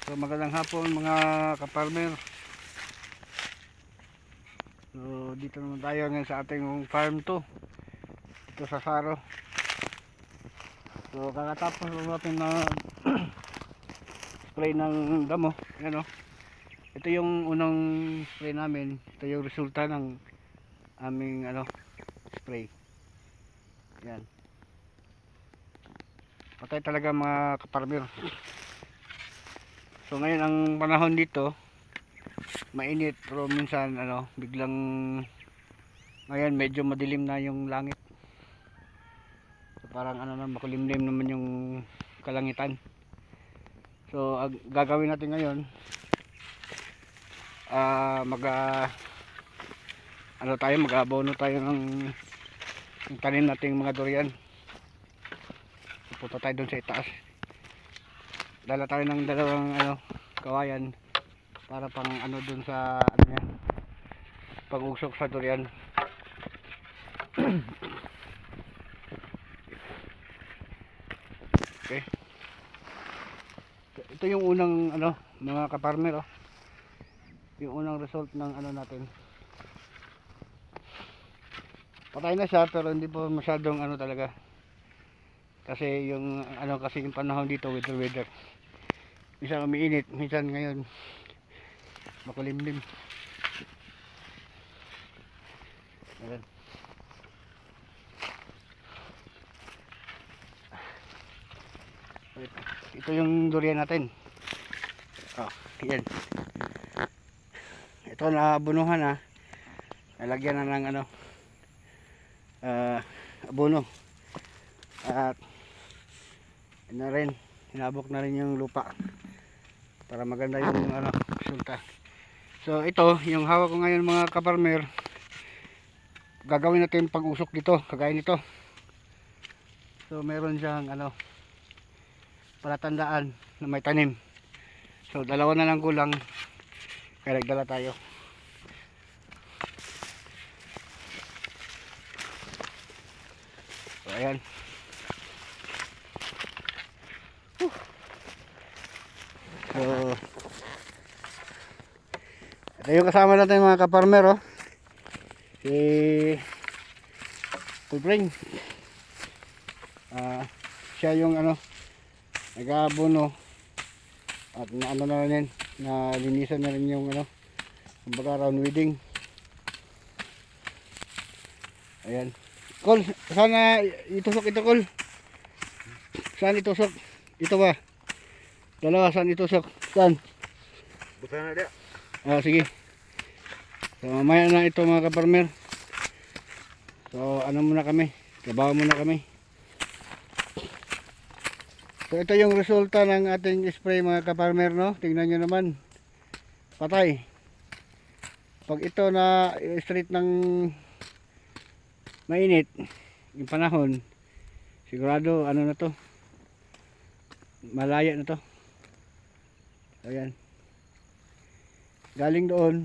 So magandang hapon mga kaparmer. So dito naman tayo ngayon sa ating farm to. Dito sa Saro. So kakatapos lang natin na spray ng damo. Yan o. Ito yung unang spray namin. Ito yung resulta ng aming spray. Yan. Patay talaga mga kaparmer. So ngayon ang panahon dito mainit, pero minsan biglang ngayon medyo madilim na yung langit. So parang makulimlim naman yung kalangitan. So gagawin natin ngayon mag-abono tayo ng tanim nating mga durian. So, punta tayo doon sa itaas. Dala tayo ng dalawang kawayan para pang doon sa pag-usok sa durian. Okay. Ito yung unang mga kaparmer yung unang result ng natin. Patay na siya pero hindi po masyadong talaga. Kasi yung kasi yung panahon dito weather. Minsan umiinit, minsan ngayon makulimlim. Ayan. Ito yung durian natin. Yan. Ito na abunuhan na. Nalagyan na ng abono. At hinabok na rin yung lupa para maganda yung resulta. So ito yung hawak ko ngayon mga kaparmer. Gagawin natin pag-usok dito, kagaya nito. So meron siyang palatandaan na may tanim. So dalawa na lang kulang, kaya nagdala tayo. So ayan. So ito yung kasama natin mga kaparmer si Pulpring. Siya yung nag-aabono at na rin na linisan na rin yung kumbaga round weeding. Ayan. Kol, sana itusok ito, Kol. Saan itusok? Ito ba? Dalawa, saan itusok? Saan? Buta na dia. Sige. So mamaya na ito mga kaparmer. So muna kami, trabaho muna kami. So ito yung resulta ng ating spray mga kaparmer, no? Tingnan nyo naman. Patay. Pag ito na straight ng mainit yung panahon, sigurado na to, malaya na to. Ayan. Galing doon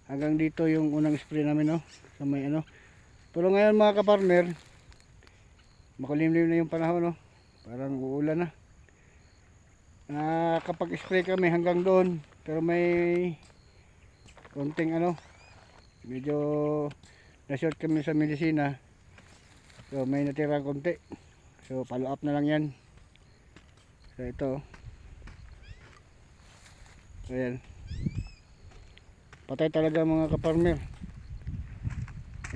hanggang dito yung unang spray namin, no? So may pero ngayon mga kaparmer, makulimlim na yung panahon, no? Parang uulan na. Kapag spray kami hanggang doon, pero may konting medyo na-short kami sa medisina. So may natirang konti. So follow up na lang yan. So ito. Ayan. Patay talaga mga kaparmer.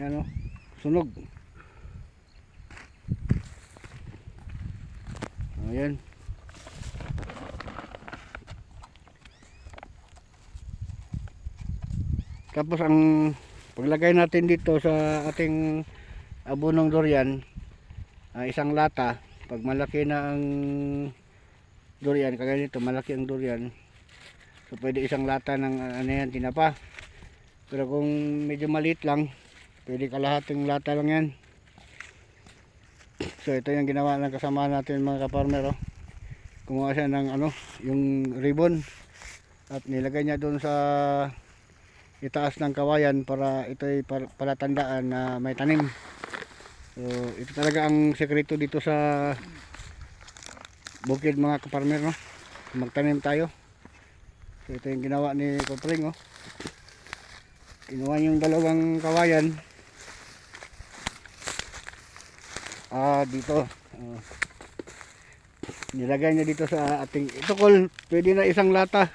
Ayan sunog. Ayan. Tapos ang paglagay natin dito sa ating abonong durian, isang lata. Pag malaki na ang durian, kagaya nito malaki ang durian, so pwede isang lata ng tinapa. Pero kung medyo maliit lang, pwede kalahating lata lang yan. So ito yung ginawa ng kasama natin mga kaparmer. Kumuha siya ng yung ribbon at nilagay niya doon sa itaas ng kawayan para ito'y palatandaan na may tanim. So ito talaga ang sekreto dito sa bukid mga kaparmer, no? magtanim tayo. So ito yung ginawa ni Kopring, oh. Kinuha yung dalawang kawayan. Dito. Nilagay niya dito sa ating ito, Kol. Pwede na isang lata.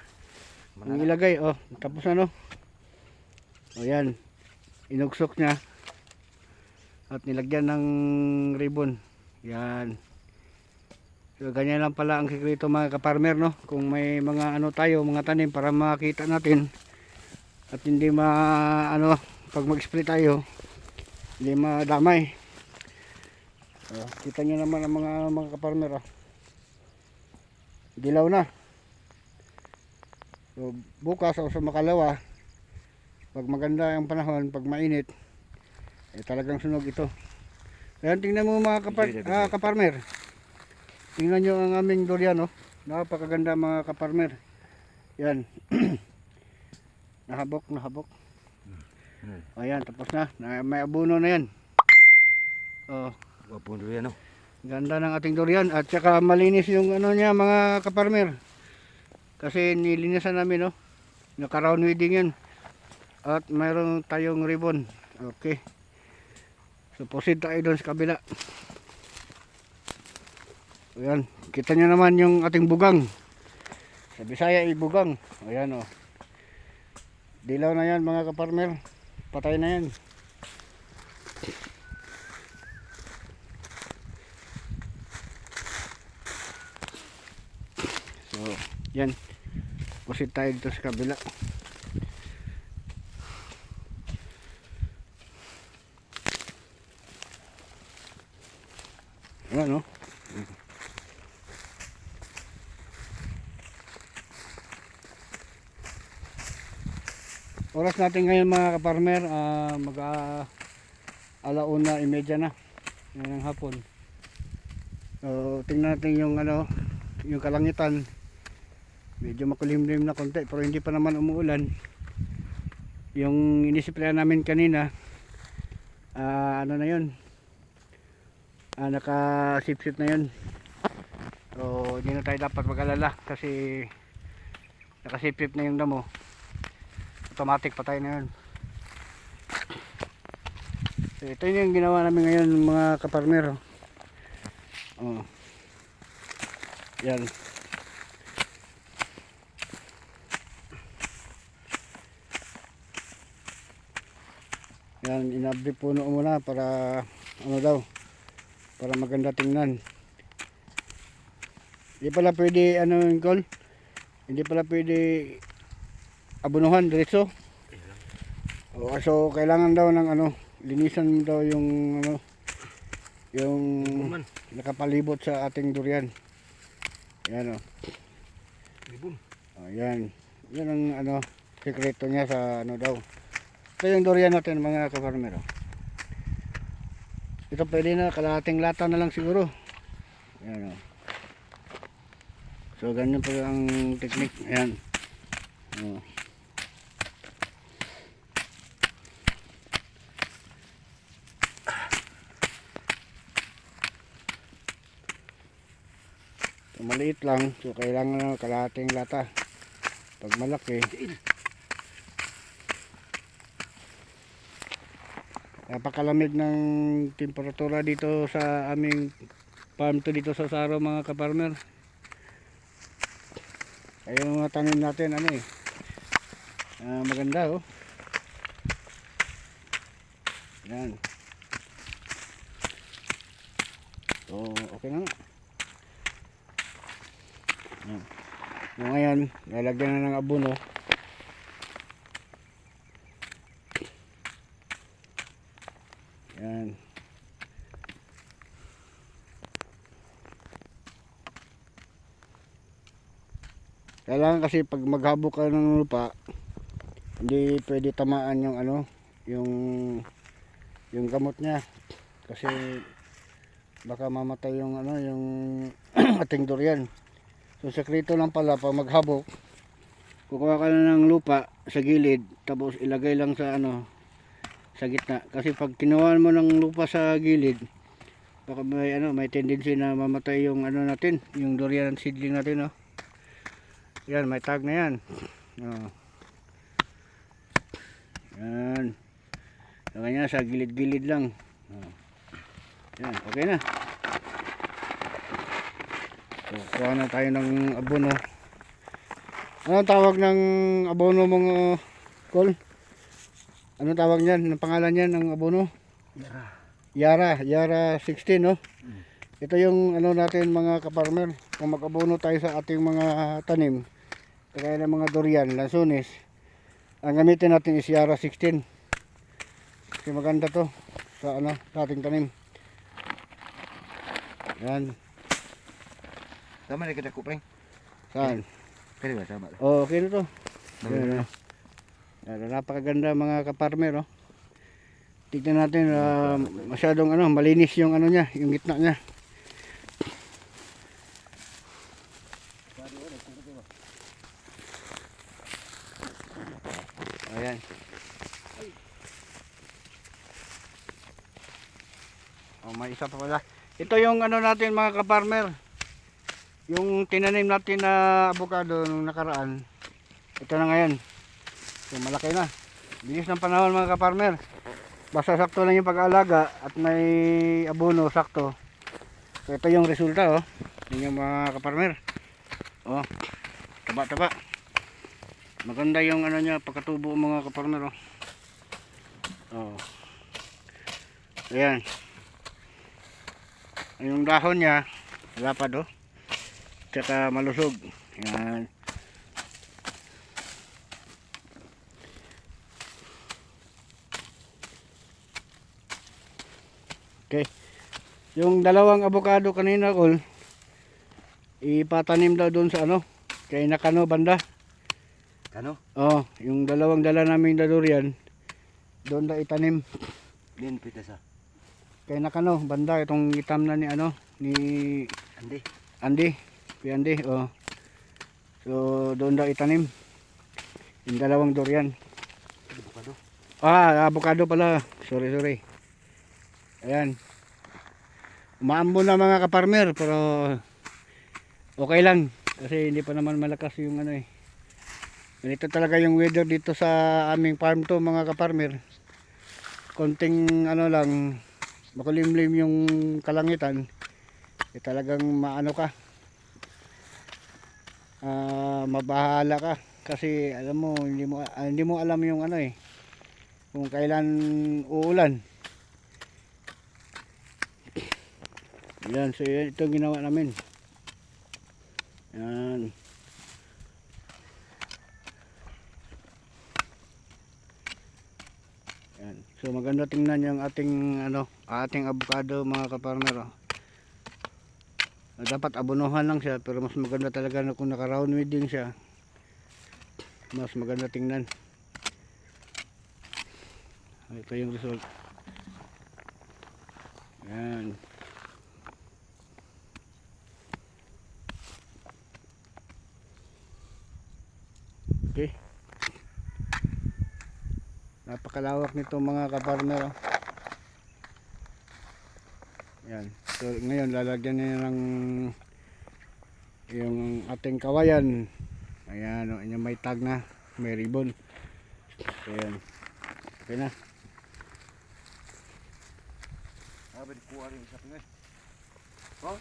Ang ilagay, oh. Tapos ano? O yan. Inugsok niya. At nilagyan ng ribbon. Yan. So ganyan lang pala ang sikreto mga kaparmer, no? Kung may mga ano tayo, mga tanim para makita natin at hindi pag mag-spray tayo hindi madamay. Kita nyo naman ang mga kaparmer, dilaw na. So bukas o sa makalawa, pag maganda ang panahon, pag mainit, talagang sunog ito. Ayan, tingnan mo mga kaparmer. Tingnan nyo ang aming durian, oh. Napakaganda mga kaparmer. Yan. Nahabok. Ayan, tapos na. May abono na yan. Oh. Wapong durian, no? Ganda ng ating durian. At saka malinis yung ano niya mga kaparmer. Kasi nilinisan namin, oh. Naka-round weeding yan. At mayroon tayong ribbon. Okay. So proceed tayo doon sa kabila. Ayan, kita nyo naman yung ating bugang. Sa Bisaya ay bugang. Ayan, oh. Dilaw na yan mga kaparmer. Patay na yan. So, yan. Proceed tayo dito sa kabila. Ayan, oh. Oras natin ngayon mga kaparmer, alauna 1:30 na ng hapon. So tingnan natin yung yung kalangitan. Medyo makulimlim na konti pero hindi pa naman umuulan. Yung inisiplan namin kanina, ano na yun, naka-sip-sip na yun. So hindi na tayo dapat mag-alala kasi naka-sip-sip na yung damo. Automatic patay na yun. So, ito yung ginawa namin ngayon mga kaparmer. Oh. Yan. Yan, inabdi puno muna para para maganda tingnan. Hindi pala pwede hindi pala pwede abunuhan diretso. So kailangan daw ng linisan daw yung yung nakapalibot sa ating durian. Ayan, oh. Ribon. Ayan. Yan ang sekreto niya sa daw. Ito yung durian natin mga kafarmer. Ito pwede na kalahating lata na lang siguro. Ayan, oh. So ganyan pa ang technique. Ayan. Oh. So, maliit lang, so kailangan kalahating lata. Pag malaki, napakalamig ng temperatura dito sa aming farm to dito sa Saro mga kaparmer. Ay yung mga tanim natin maganda, oh. Yan. So okay na nga. Yan. So, ngayon lalagyan na ng abono. Yan. Kailangan kasi pag maghabok ka ng lupa, hindi pwede tamaan yung gamot niya kasi baka mamatay yung yung ating durian. So sekreto lang pala pag maghabok, kukuha ka na ng lupa sa gilid tapos ilagay lang sa sa gitna kasi pag kinuhaan mo ng lupa sa gilid baka may tendency na mamatay yung natin, yung durian seedling natin, oh. Yan, may tag na yan. Oh. Yan. So, kanya sa gilid-gilid lang. Oh. Yan, okay na. So, kuha na tayo ng abono. Ano tawag ng abono mong Col? Ano tawag niyan? Ang pangalan niyan ng abono? Yara 16, no? Ito yung ano natin mga kaparmer. Kung mag-abono tayo sa ating mga tanim, kaya ng mga durian, lansones, ang gamitin natin is Yara 16. Kasi maganda to sa ano, sa ating tanim. Yan. Tama na kita kupeng. Saan? Kaya ba sama? Oh, okay na to. Dami Yan, na. yan, napakaganda mga kaparmer, oh. Tignan natin, masyadong ano, malinis yung ano niya, yung gitna niya. Ayan. Oh, may isa pa pala. Ito yung ano natin mga kaparmer. Yung tinanim natin na avocado nung nakaraan. Ito na ngayon. So, malaki na. Bilis ng panahon mga kaparmer. Basta sakto lang yung pag-aalaga at may abono sakto. So, ito yung resulta, oh. Yun yung mga kaparmer. Oh, taba-taba. Maganda yung ano niya, pagkatubo mga kaparmer, oh. Oh. Ayan. Yung dahon niya, lapad, oh. Tsaka malusog. Ayan. Okay. Yung dalawang avocado kanina, Col, ipatanim daw doon sa ano, kay Nakano banda. Kano? Oh, yung dalawang dala naming durian, doon daw itanim. Din pita sa. Kay Nakano banda, itong itam na ni ano, ni Andi. Andy. Kay Andy, oh. So, doon daw itanim. Yung dalawang durian. Avocado. Avocado pala. Sorry. Ayan. Umaambo na mga kaparmer, pero okay lang. Kasi hindi pa naman malakas yung ano eh. Ganito talaga yung weather dito sa aming farm to mga kaparmer. Konting ano lang, makulimlim yung kalangitan. Eh, talagang maano ka. Mabahala ka. Kasi alam mo, hindi mo alam yung ano eh. Kung kailan uulan. Yan, so ito ginawa namin. Yan. Yan. So maganda tingnan yung ating ano, ating avocado mga kaparmer, oh. Dapat abonohan lang siya, pero mas maganda talaga na kung naka-round weeding siya. Mas maganda tingnan. Ito yung result. Yan. Okay. Napakalawak nito mga kaparmer, oh. Yan. So ngayon lalagyan niya ng yung ating kawayan. Ayan, oh, yung may tag na, may ribbon. So yan. Okay na. Abid kuha rin sa tingay. Oh,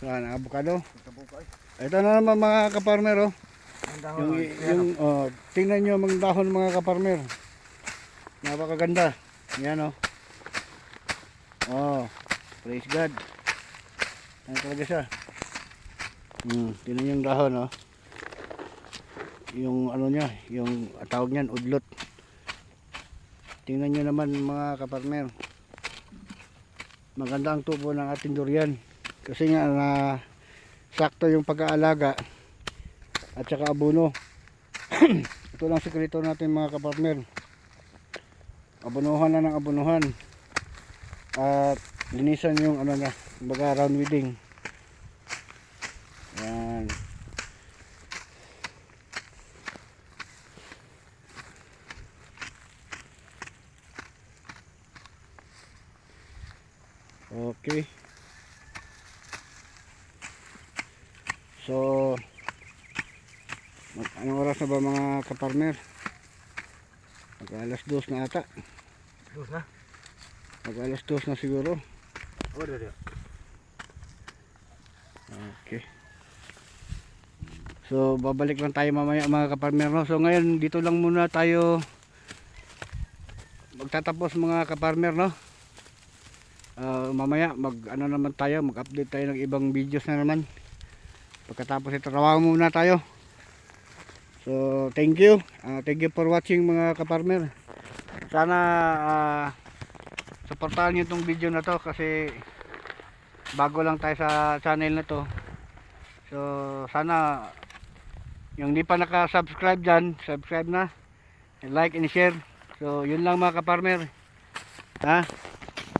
Yan, avocado. tabuka ay. Ito na naman mga kaparmer, oh. Ang dahon. Tingnan nyo mga dahon mga kaparmer. Napakaganda. Yan, oh. Oh, praise God. Yan talaga siya. Tingnan yung dahon, oh. Yung ano niya, yung tawag niyan, udlot. Tingnan nyo naman mga kaparmer. Maganda ang tubo ng ating durian. Kasi nga na sakto yung pag-aalaga at saka abono. Ito lang sekreto natin mga kapartner. Abonuhan na ng abonuhan at linisan yung ano na, baga round weeding. Yan. Okay. So Anong oras na ba mga kaparmer? Mag alas 2 na ata. Dos na. Mag alas 2 na siguro. Oh, dali. Okay. So babalik lang tayo mamaya mga kaparmer, no? So ngayon dito lang muna tayo magtatapos mga kaparmer, no? Mamaya ano naman tayo, mag-update tayo ng ibang videos na naman. Pagkatapos ito, trabaho muna tayo. So thank you for watching mga kaparmer. Sana supportahan nyo itong video na to kasi bago lang tayo sa channel na to. So sana yung di pa naka-subscribe dyan, subscribe na, and like and share. So yun lang mga kaparmer.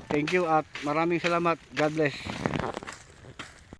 Thank you at maraming salamat. God bless.